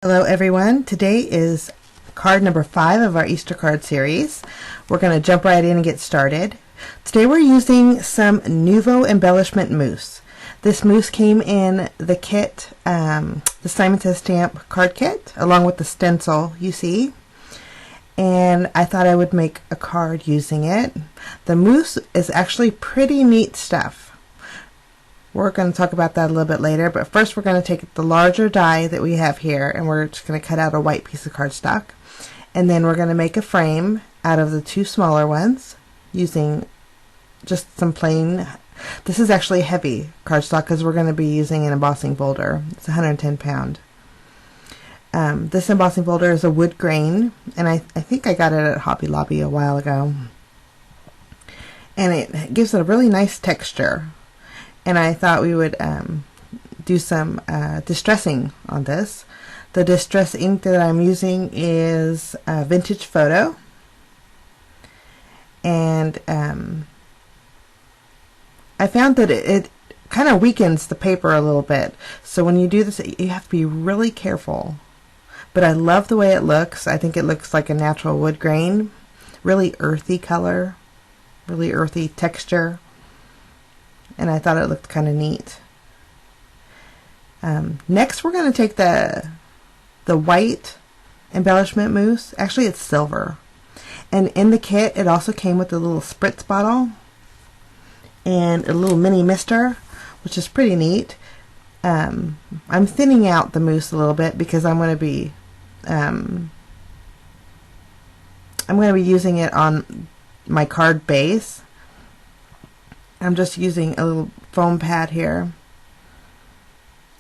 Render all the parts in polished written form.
Hello everyone, today is card number 5 of our Easter card series. We're going to jump right in and get started. Today we're using some Nuvo Embellishment mousse. This mousse came in the kit, the Simon Says Stamp card kit, along with the stencil you see. And I thought I would make a card using it. The mousse is actually pretty neat stuff. We're going to talk about that a little bit later, but first we're going to take the larger die that we have here and we're just going to cut out a white piece of cardstock. And then we're going to make a frame out of the two smaller ones using just some plain, this is actually heavy cardstock because we're going to be using an embossing folder. It's 110 pound. This embossing folder is a wood grain, and I think I got it at Hobby Lobby a while ago. And it gives it a really nice texture. And I thought we would do some distressing on this. The distress ink that I'm using is Vintage Photo. And I found that it kind of weakens the paper a little bit. So when you do this, you have to be really careful. But I love the way it looks. I think it looks like a natural wood grain. Really earthy color. Really earthy texture. And I thought it looked kind of neat. Next we're going to take the white embellishment mousse. Actually it's silver. And in the kit it also came with a little spritz bottle and a little mini mister, which is pretty neat. I'm thinning out the mousse a little bit because I'm going to be using it on my card base. I'm just using a little foam pad here,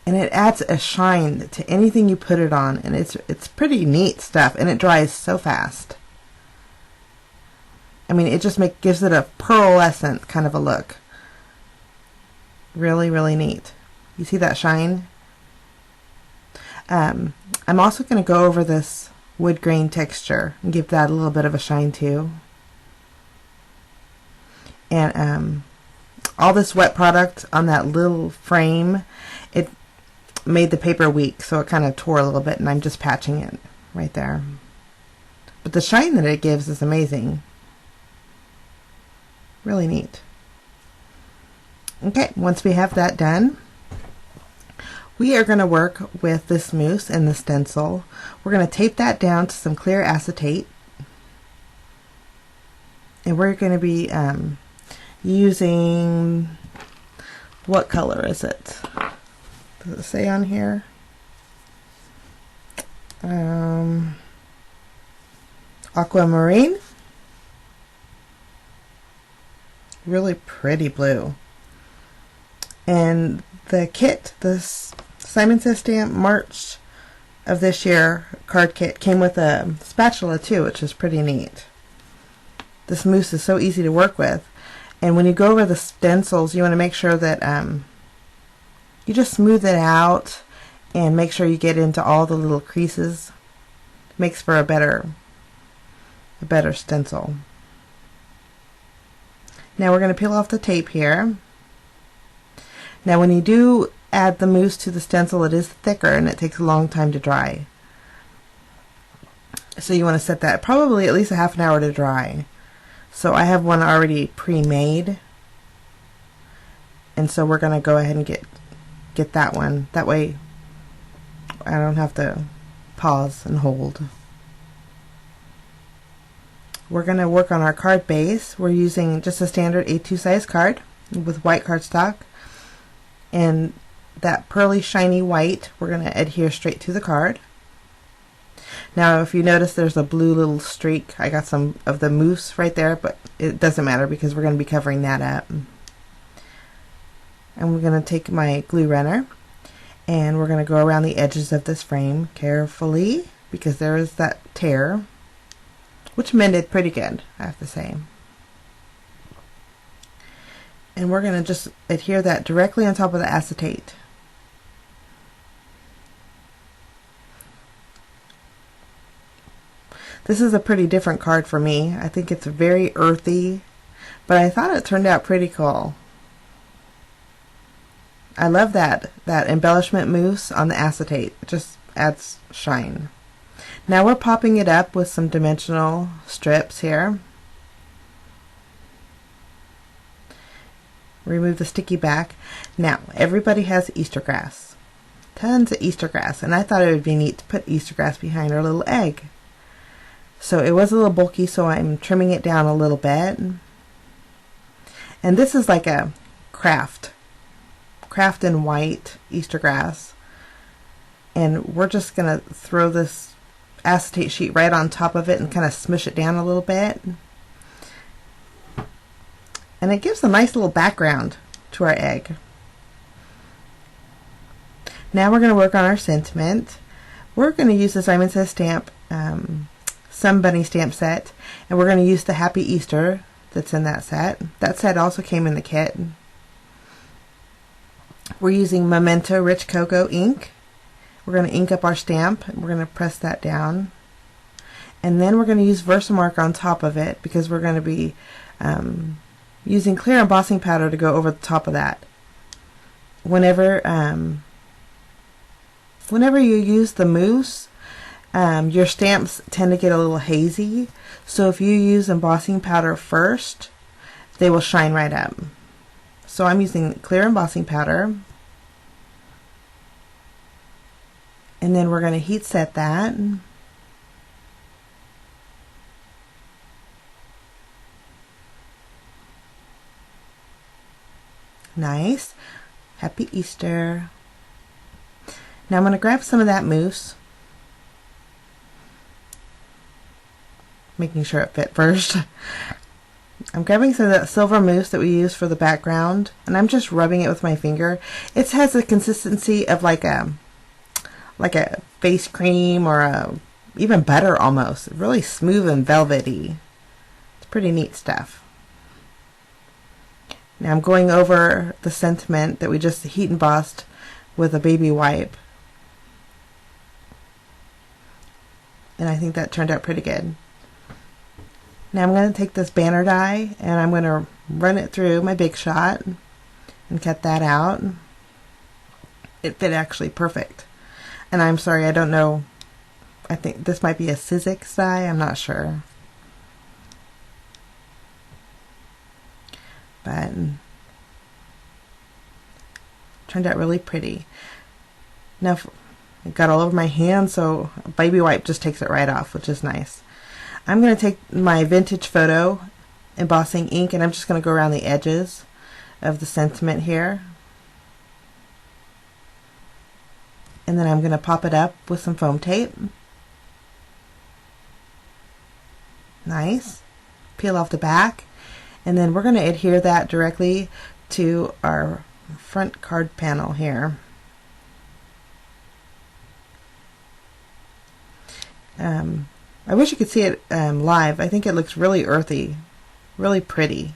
and it adds a shine to anything you put it on, and it's pretty neat stuff, and it dries so fast. I mean, it just gives it a pearlescent kind of a look. Really, really neat. You see that shine? I'm also going to go over this wood grain texture and give that a little bit of a shine too. And all this wet product on that little frame, it made the paper weak, so it kind of tore a little bit, and I'm just patching it right there. But the shine that it gives is amazing. Really neat. Okay, once we have that done, we are going to work with this mousse and the stencil. We're going to tape that down to some clear acetate, and we're going to be using, what color is it? Does it say on here? Aquamarine. Really pretty blue. And the kit, this Simon Says Stamp March of this year card kit, came with a spatula too, which is pretty neat. This mousse is so easy to work with. And when you go over the stencils, you want to make sure that you just smooth it out and make sure you get into all the little creases. Makes for a better stencil. Now we're going to peel off the tape here. Now when you do add the mousse to the stencil, it is thicker and it takes a long time to dry. So you want to set that probably at least a half an hour to dry. So I have one already pre-made, and so we're going to go ahead and get that one. That way I don't have to pause and hold. We're going to work on our card base. We're using just a standard A2 size card with white cardstock, and that pearly shiny white we're going to adhere straight to the card. Now if you notice there's a blue little streak, I got some of the mousse right there, but it doesn't matter because we're going to be covering that up. And we're going to take my glue runner and we're going to go around the edges of this frame carefully because there is that tear, which mended pretty good, I have to say. And we're going to just adhere that directly on top of the acetate. This is a pretty different card for me. I think it's very earthy, but I thought it turned out pretty cool. I love that embellishment mousse on the acetate. It just adds shine. Now we're popping it up with some dimensional strips here. Remove the sticky back. Now, everybody has Easter grass. Tons of Easter grass, and I thought it would be neat to put Easter grass behind our little egg. So it was a little bulky, so I'm trimming it down a little bit. And this is like a craft in white Easter grass. And we're just going to throw this acetate sheet right on top of it and kind of smush it down a little bit. And it gives a nice little background to our egg. Now we're going to work on our sentiment. We're going to use the Simon Says stamp, Some Bunny stamp set, and we're going to use the Happy Easter that's in that set. That set also came in the kit. We're using Memento Rich Cocoa ink. We're going to ink up our stamp, and we're going to press that down. And then we're going to use Versamark on top of it, because we're going to be using clear embossing powder to go over the top of that. Whenever you use the mousse, your stamps tend to get a little hazy, so if you use embossing powder first, they will shine right up. So I'm using clear embossing powder, and then we're going to heat set that. Nice. Happy Easter. Now I'm going to grab some of that mousse, making sure it fit first. I'm grabbing some of that silver mousse that we use for the background, and I'm just rubbing it with my finger. It has the consistency of like a face cream or even butter almost. Really smooth and velvety. It's pretty neat stuff. Now I'm going over the sentiment that we just heat embossed with a baby wipe. And I think that turned out pretty good. Now I'm going to take this banner die and I'm going to run it through my Big Shot and cut that out. It fit actually perfect. And I'm sorry, I don't know. I think this might be a Sizzix die. I'm not sure. But turned out really pretty. Now it got all over my hand, so a baby wipe just takes it right off, which is nice. I'm going to take my vintage photo embossing ink and I'm just going to go around the edges of the sentiment here. And then I'm going to pop it up with some foam tape. Nice. Peel off the back. And then we're going to adhere that directly to our front card panel here. I wish you could see it live. I think it looks really earthy, really pretty.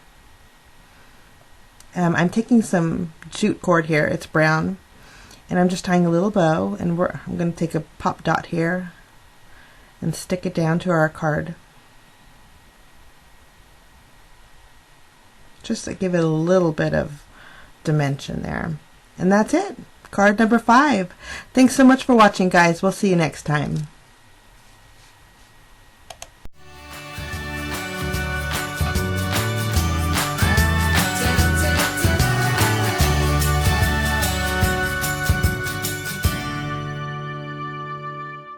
I'm taking some jute cord here. It's brown. And I'm just tying a little bow. And I'm going to take a pop dot here and stick it down to our card. Just to give it a little bit of dimension there. And that's it. Card number 5. Thanks so much for watching, guys. We'll see you next time.